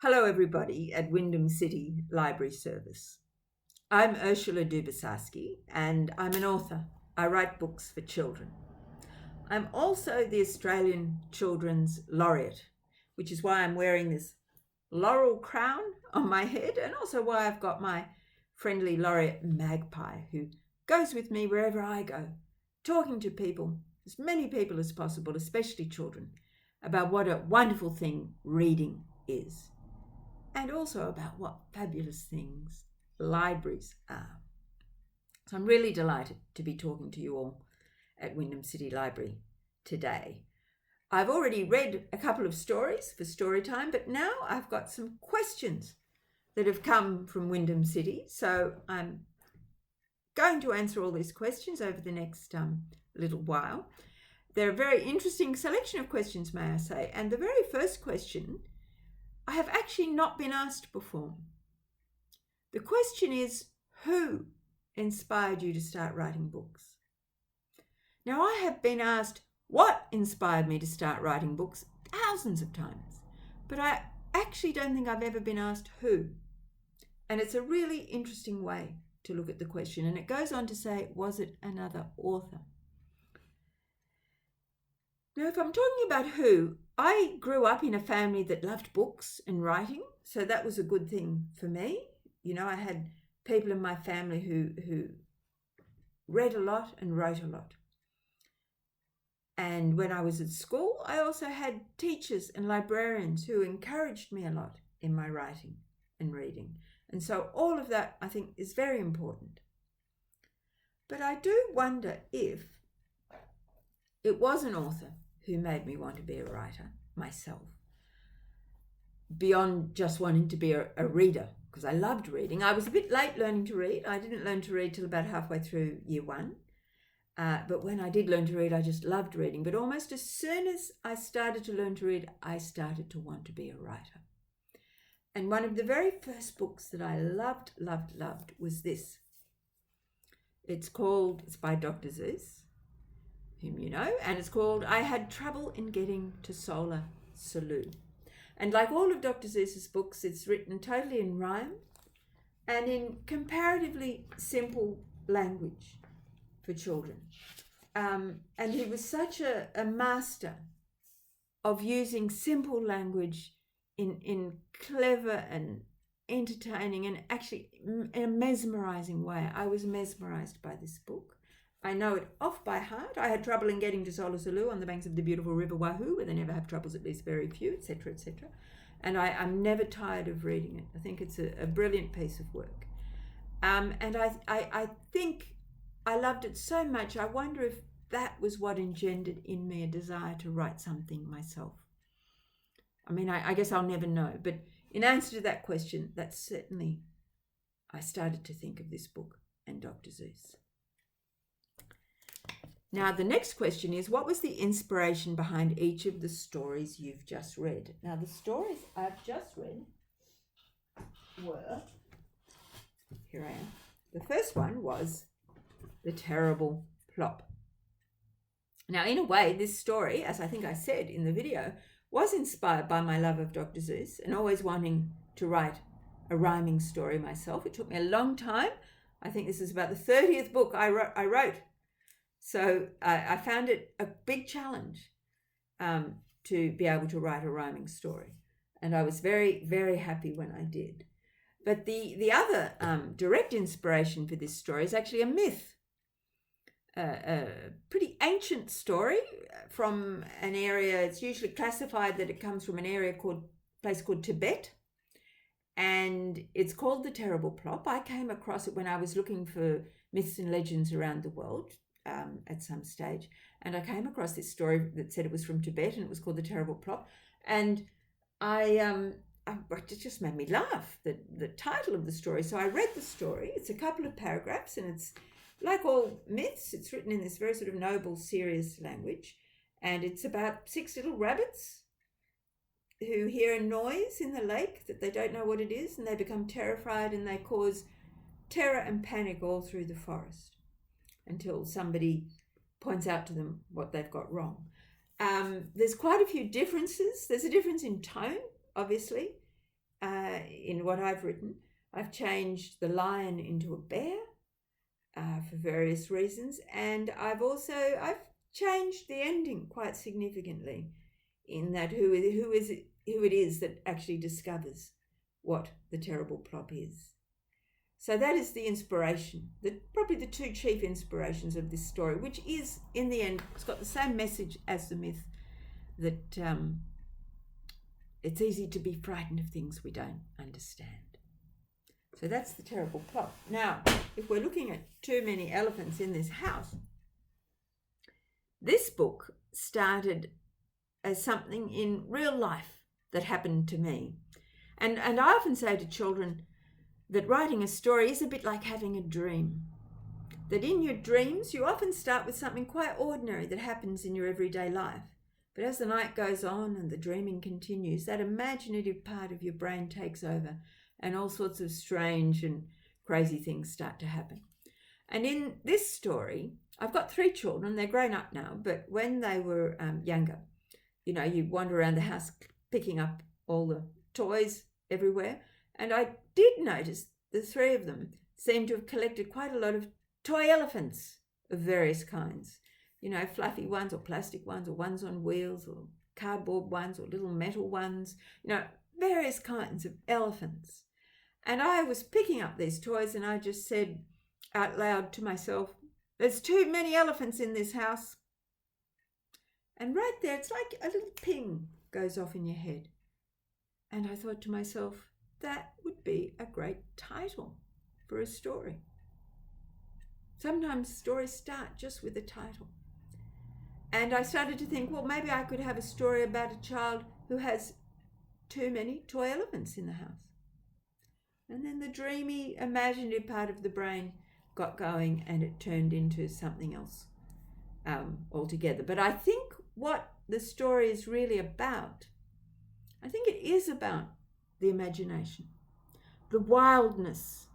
Hello, everybody at Wyndham City Library Service. I'm Ursula Dubosarsky, and I'm an author. I write books for children. I'm also the Australian Children's Laureate, which is why I'm wearing this laurel crown on my head, and also why I've got my friendly laureate magpie who goes with me wherever I go, talking to people, as many people as possible, especially children, about what a wonderful thing reading is. And also about what fabulous things libraries are. So I'm really delighted to be talking to you all at Wyndham City Library today. I've already read a couple of stories for story time, but now I've got some questions that have come from Wyndham City. So I'm going to answer all these questions over the next little while. They're a very interesting selection of questions, may I say. And the very first question I have actually not been asked before. The question is, who inspired you to start writing books? Now, I have been asked what inspired me to start writing books thousands of times, but I actually don't think I've ever been asked who. And it's a really interesting way to look at the question. And it goes on to say, was it another author? Now, if I'm talking about who, I grew up in a family that loved books and writing, so that was a good thing for me. You know, I had people in my family who read a lot and wrote a lot. And when I was at school, I also had teachers and librarians who encouraged me a lot in my writing and reading. And so all of that, I think, is very important. But I do wonder if it was an author who made me want to be a writer myself, beyond just wanting to be a reader, because I loved reading. I was a bit late learning to read. I didn't learn to read till about halfway through year one. But when I did learn to read, I just loved reading. But almost as soon as I started to learn to read, I started to want to be a writer. And one of the very first books that I loved was this. It's by Dr. Seuss, whom you know, and it's called I Had Trouble in Getting to Solar Saloon. And like all of Dr. Seuss's books, it's written totally in rhyme and in comparatively simple language for children. And he was such a master of using simple language in clever and entertaining and actually in a mesmerizing way. I was mesmerized by this book. I know it off by heart. I had trouble in getting to Solar Saloon on the banks of the beautiful River Wahoo, where they never have troubles, at least very few, etc., etc. And I'm never tired of reading it. I think it's a brilliant piece of work. And I think I loved it so much, I wonder if that was what engendered in me a desire to write something myself. I mean, I guess I'll never know. But in answer to that question, that's certainly, I started to think of this book and Dr. Seuss. Now, the next question is, what was the inspiration behind each of the stories you've just read? Now, the stories I've just read were, here I am. The first one was The Terrible Plop. Now, in a way, this story, as I think I said in the video, was inspired by my love of Dr. Seuss and always wanting to write a rhyming story myself. It took me a long time. I think this is about the 30th book I wrote. So I found it a big challenge to be able to write a rhyming story. And I was very, very happy when I did. But the other direct inspiration for this story is actually a myth. A pretty ancient story from an area. It's usually classified that it comes from an place called Tibet. And it's called The Terrible Plop. I came across it when I was looking for myths and legends around the world. At some stage, and I came across this story that said it was from Tibet and it was called The Terrible Plop, and it just made me laugh, the title of the story. So I read the story. It's a couple of paragraphs, and it's like all myths, it's written in this very sort of noble, serious language, and it's about 6 little rabbits who hear a noise in the lake that they don't know what it is, and they become terrified, and they cause terror and panic all through the forest until somebody points out to them what they've got wrong. There's quite a few differences. There's a difference in tone, obviously. in what I've written. I've changed the lion into a bear for various reasons, and I've changed the ending quite significantly, in that who it is that actually discovers what the terrible plot is. So that is the inspiration, probably the two chief inspirations of this story, which is, in the end, it's got the same message as the myth, that it's easy to be frightened of things we don't understand. So that's the terrible plot. Now, if we're looking at too many elephants in this house, this book started as something in real life that happened to me. And I often say to children that writing a story is a bit like having a dream. That in your dreams, you often start with something quite ordinary that happens in your everyday life. But as the night goes on and the dreaming continues, that imaginative part of your brain takes over, and all sorts of strange and crazy things start to happen. And in this story, I've got 3 children. They're grown up now, but when they were younger, you wander around the house picking up all the toys everywhere. And I did notice the 3 of them seemed to have collected quite a lot of toy elephants of various kinds. Fluffy ones or plastic ones or ones on wheels or cardboard ones or little metal ones, various kinds of elephants. And I was picking up these toys and I just said out loud to myself, "There's too many elephants in this house." And right there, it's like a little ping goes off in your head. And I thought to myself, that would be a great title for a story. Sometimes stories start just with a title. And I started to think, well, maybe I could have a story about a child who has too many toy elephants in the house. And then the dreamy, imaginative part of the brain got going and it turned into something else altogether. But I think what the story is really about, I think it is about the imagination, the wildness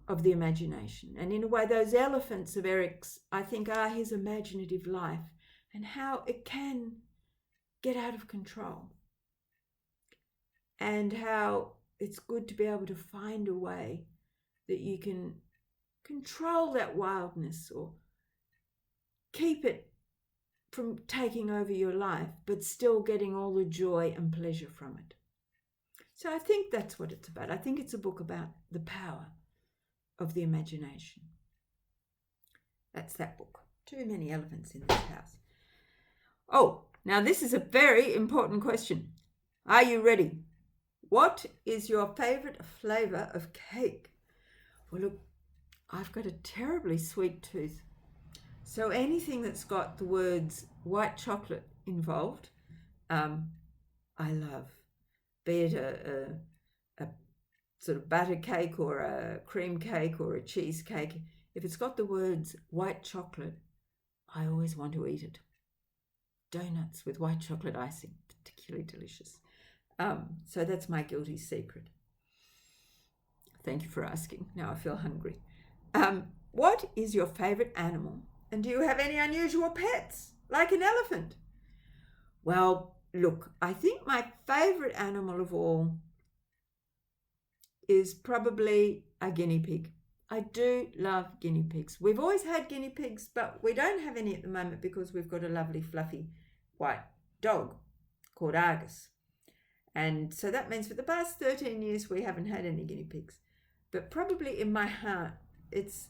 of the imagination. And in a way, those elephants of Eric's, I think, are his imaginative life, and how it can get out of control, and how it's good to be able to find a way that you can control that wildness or keep it from taking over your life, but still getting all the joy and pleasure from it. So I think that's what it's about. I think it's a book about the power of the imagination. That's that book. Too many elephants in this house. Oh, now this is a very important question. Are you ready? What is your favourite flavour of cake? Well, look, I've got a terribly sweet tooth. So anything that's got the words white chocolate involved, I love. Be it a sort of butter cake or a cream cake or a cheesecake. If it's got the words white chocolate, I always want to eat it. Donuts with white chocolate icing, particularly delicious. So that's my guilty secret. Thank you for asking. Now I feel hungry. What is your favourite animal? And do you have any unusual pets, like an elephant? Well, look, I think my favourite animal of all is probably a guinea pig. I do love guinea pigs. We've always had guinea pigs, but we don't have any at the moment because we've got a lovely fluffy white dog called Argus. And so that means for the past 13 years we haven't had any guinea pigs. But probably in my heart, it's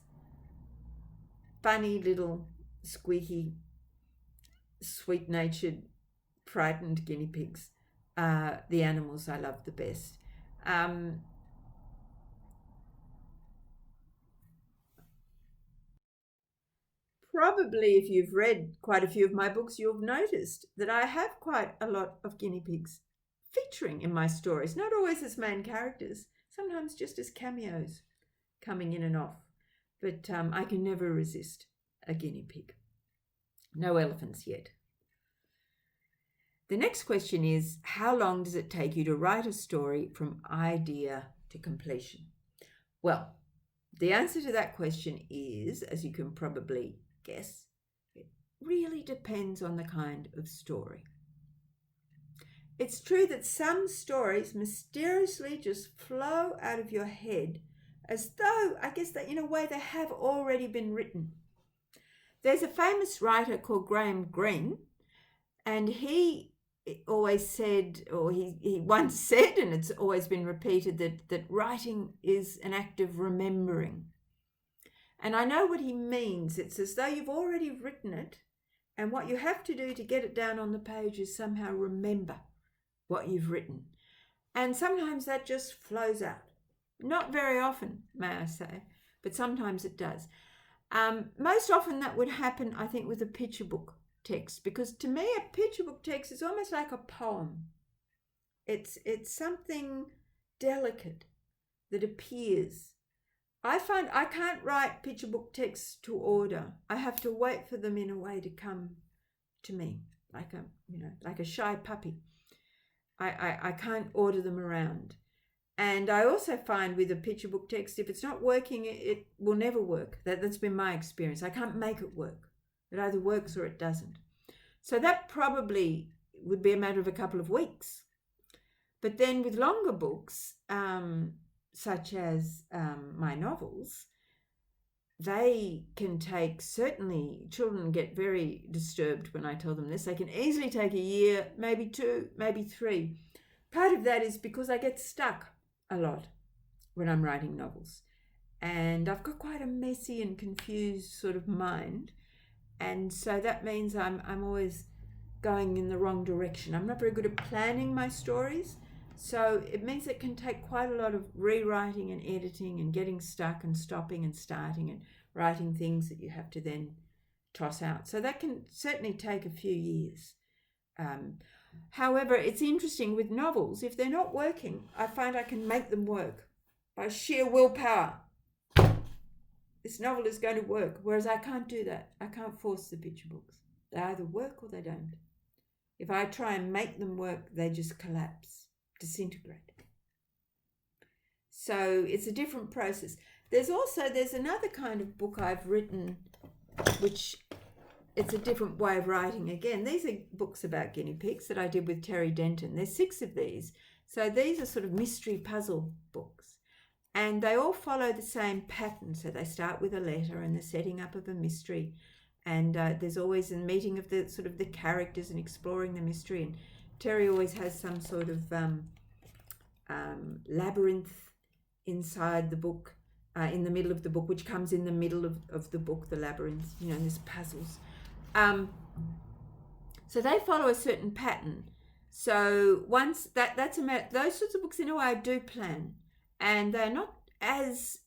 funny little squeaky, sweet-natured, frightened guinea pigs are the animals I love the best. Probably if you've read quite a few of my books, you've noticed that I have quite a lot of guinea pigs featuring in my stories, not always as main characters, sometimes just as cameos coming in and off. But I can never resist a guinea pig. No elephants yet. The next question is, how long does it take you to write a story from idea to completion? Well, the answer to that question is, as you can probably guess, it really depends on the kind of story. it's true that some stories mysteriously just flow out of your head as though, I guess, that in a way they have already been written. There's a famous writer called Graham Greene, and he always said, or he once said, and it's always been repeated, that writing is an act of remembering. And I know what he means. It's as though you've already written it, and what you have to do to get it down on the page is somehow remember what you've written. And sometimes that just flows out. Not very often, may I say, but sometimes it does. Most often that would happen, I think, with a picture book text, because to me a picture book text is almost like a poem. It's something delicate that appears. I find I can't write picture book texts to order. I have to wait for them in a way to come to me, like a shy puppy. I can't order them around. And I also find with a picture book text, if it's not working, it will never work. That's been my experience. I can't make it work. It either works or it doesn't. So that probably would be a matter of a couple of weeks. But then with longer books, such as my novels, they can take, certainly children get very disturbed when I tell them this. They can easily take a year, maybe 2, maybe 3. Part of that is because I get stuck a lot when I'm writing novels. And I've got quite a messy and confused sort of mind. And so that means I'm always going in the wrong direction. I'm not very good at planning my stories. So it means it can take quite a lot of rewriting and editing and getting stuck and stopping and starting and writing things that you have to then toss out. So that can certainly take a few years. However, it's interesting with novels, if they're not working, I find I can make them work by sheer willpower. This novel is going to work, whereas I can't do that. I can't force the picture books. They either work or they don't. If I try and make them work, they just collapse, disintegrate. So it's a different process. There's another kind of book I've written, which it's a different way of writing again. These are books about guinea pigs that I did with Terry Denton. There's 6 of these. So these are sort of mystery puzzle books. And they all follow the same pattern. So they start with a letter and the setting up of a mystery. And there's always a meeting of the sort of the characters and exploring the mystery. And Terry always has some sort of labyrinth inside the book, in the middle of the book, which comes in the middle of the book, the labyrinth, there's puzzles. So they follow a certain pattern. So once that's those sorts of books, in a way, I do plan, and they're not as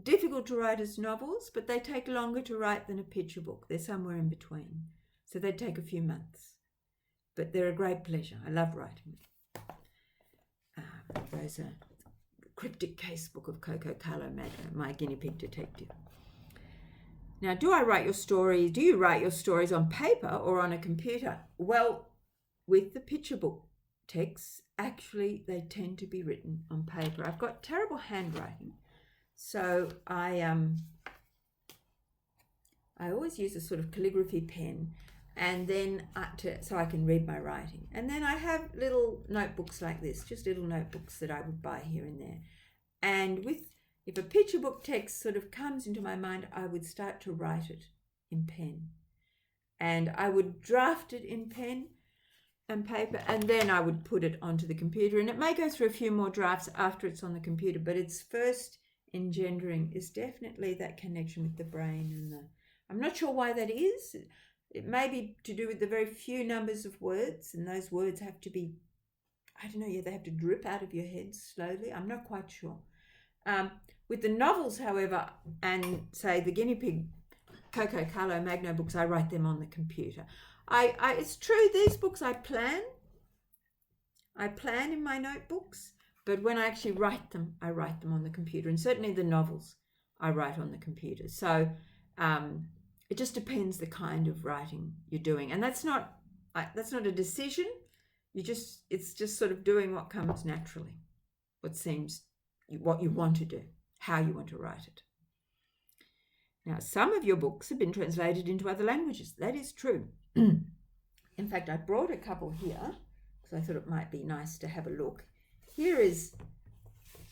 difficult to write as novels, but they take longer to write than a picture book. They're somewhere in between, so they take a few months, but they're a great pleasure. I love writing them. There's a cryptic case book of Coco Carlo Magno, my guinea pig detective. Now, do you write your stories on paper or on a computer? Well, with the picture book texts, actually, they tend to be written on paper. I've got terrible handwriting, so I always use a sort of calligraphy pen, and then so I can read my writing. And then I have little notebooks like this, just little notebooks that I would buy here and there. And if a picture book text sort of comes into my mind, I would start to write it in pen. And I would draft it in pen and paper, and then I would put it onto the computer. And it may go through a few more drafts after it's on the computer, but its first engendering is definitely that connection with the brain. And I'm not sure why that is. It may be to do with the very few numbers of words, and those words have to be, they have to drip out of your head slowly. I'm not quite sure. With the novels, however, and say the guinea pig Coco Carlo Magno books, I write them on the computer. It's true, these books I plan in my notebooks, but when I actually write them, I write them on the computer. And certainly the novels I write on the computer. So it just depends the kind of writing you're doing. And that's not a decision. It's just sort of doing what comes naturally, what you want to do, how you want to write it. Now, some of your books have been translated into other languages. That is true. In fact, I brought a couple here because because I thought it might be nice to have a look. Here is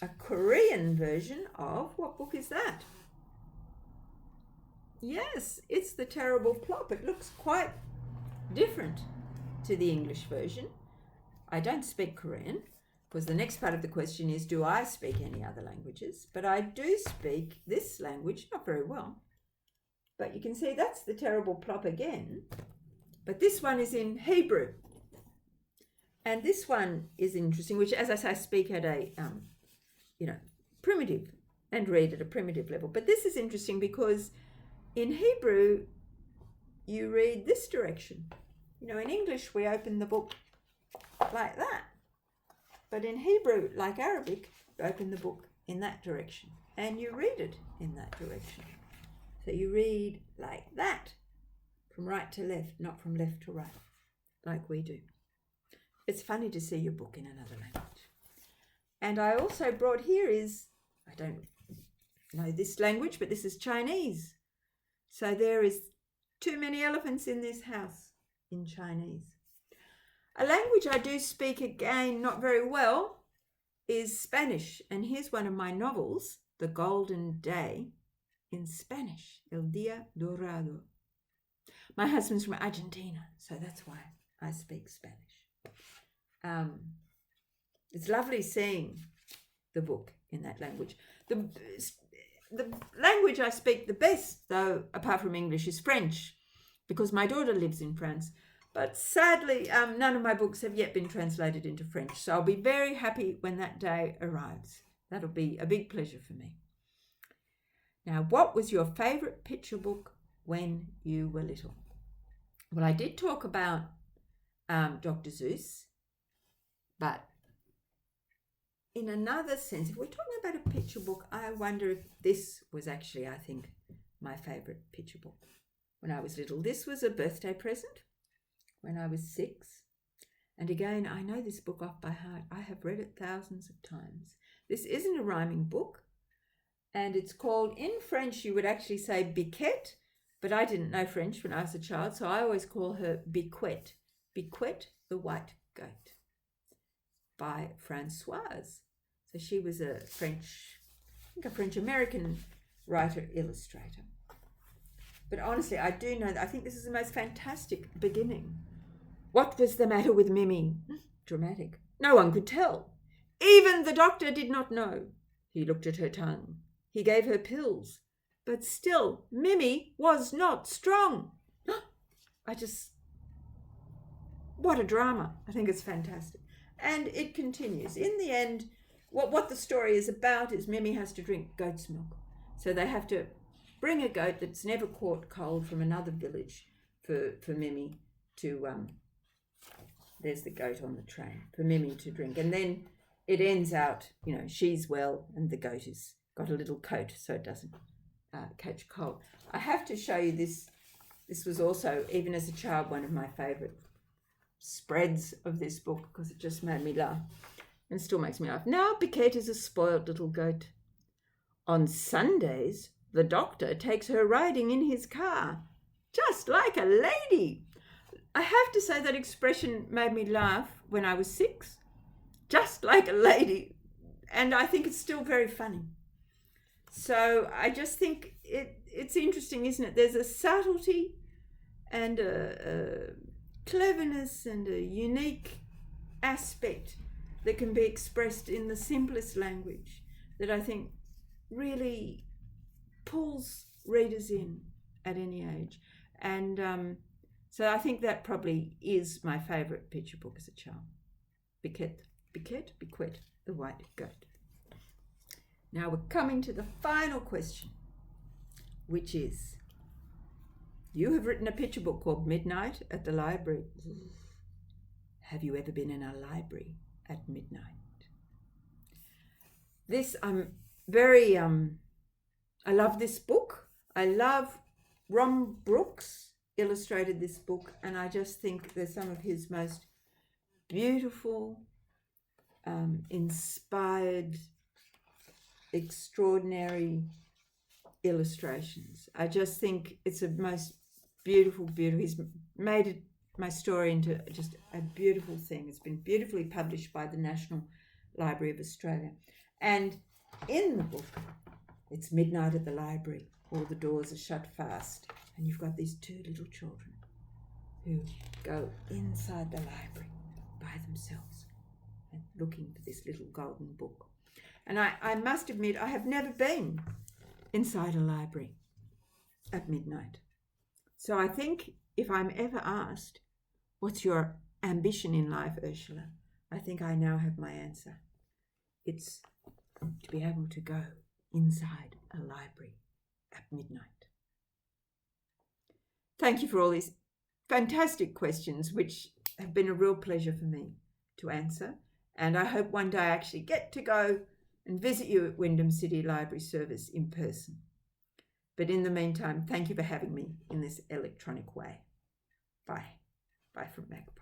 a Korean version of, what book is that? Yes, it's The Terrible Plop. It looks quite different to the English version. I don't speak Korean, because the next part of the question is, do I speak any other languages? But I do speak this language, not very well. But you can see that's The Terrible Plop again. But this one is in Hebrew. And this one is interesting, which, as I say, I speak at a, primitive, and read at a primitive level. But this is interesting because in Hebrew, you read this direction. In English, we open the book like that. But in Hebrew, like Arabic, you open the book in that direction. And you read it in that direction. So you read like that, from right to left, not from left to right, like we do. It's funny to see your book in another language. And I also brought here is, I don't know this language, but this is Chinese. So there is too many elephants in this house in Chinese. A language I do speak again not very well is Spanish. And here's one of my novels, The Golden Day, in Spanish, El Día Dorado. My husband's from Argentina, so that's why I speak Spanish. It's lovely seeing the book in that language. The language I speak the best, though, apart from English, is French, because my daughter lives in France. But sadly, none of my books have yet been translated into French, so I'll be very happy when that day arrives. That'll be a big pleasure for me. Now, what was your favourite picture book when you were little? Well, I did talk about Dr. Seuss, but in another sense, if we're talking about a picture book, I wonder if this was actually, I think, my favourite picture book when I was little. This was a birthday present when I was 6. And again, I know this book off by heart. I have read it thousands of times. This isn't a rhyming book, and it's called, in French, you would actually say Biquette, but I didn't know French when I was a child, so I always call her Biquette. Biquette the White Goat, by Françoise. So she was a French-American writer-illustrator. But honestly, I do know that I think this is the most fantastic beginning. What was the matter with Mimi? Dramatic. No one could tell. Even the doctor did not know. He looked at her tongue. He gave her pills. But still, Mimi was not strong. What a drama. I think it's fantastic. And it continues. In the end, what the story is about is Mimi has to drink goat's milk. So they have to bring a goat that's never caught cold from another village for Mimi to, there's the goat on the train, for Mimi to drink. And then it ends out, she's well and the goat has got a little coat so it doesn't catch cold. I have to show you this. This was also, even as a child, one of my favourite spreads of this book because it just made me laugh and still makes me laugh. Now Biquette is a spoiled little goat. On Sundays, the doctor takes her riding in his car, just like a lady. I have to say that expression made me laugh when I was 6, just like a lady. And I think it's still very funny. So I just think it's interesting, isn't it? There's a subtlety and a cleverness and a unique aspect that can be expressed in the simplest language that I think really pulls readers in at any age. And so I think that probably is my favourite picture book as a child. Biquette, the White Goat. Now we're coming to the final question, which is, you have written a picture book called Midnight at the Library. Have you ever been in a library at midnight? This, I love this book. I love Ron Brooks illustrated this book, and I just think they're some of his most beautiful, inspired, extraordinary illustrations. I just think it's a most beautiful. He's made it my story into just a beautiful thing. It's been beautifully published by the National Library of Australia. And in the book, it's midnight at the library. All the doors are shut fast. And you've got these two little children who go inside the library by themselves and looking for this little golden book. And I must admit, I have never been inside a library at midnight. So I think if I'm ever asked, what's your ambition in life, Ursula? I think I now have my answer. It's to be able to go inside a library at midnight. Thank you for all these fantastic questions, which have been a real pleasure for me to answer. And I hope one day I actually get to go and visit you at Wyndham City Library Service in person. But in the meantime, thank you for having me in this electronic way. Bye. Bye from MacBook.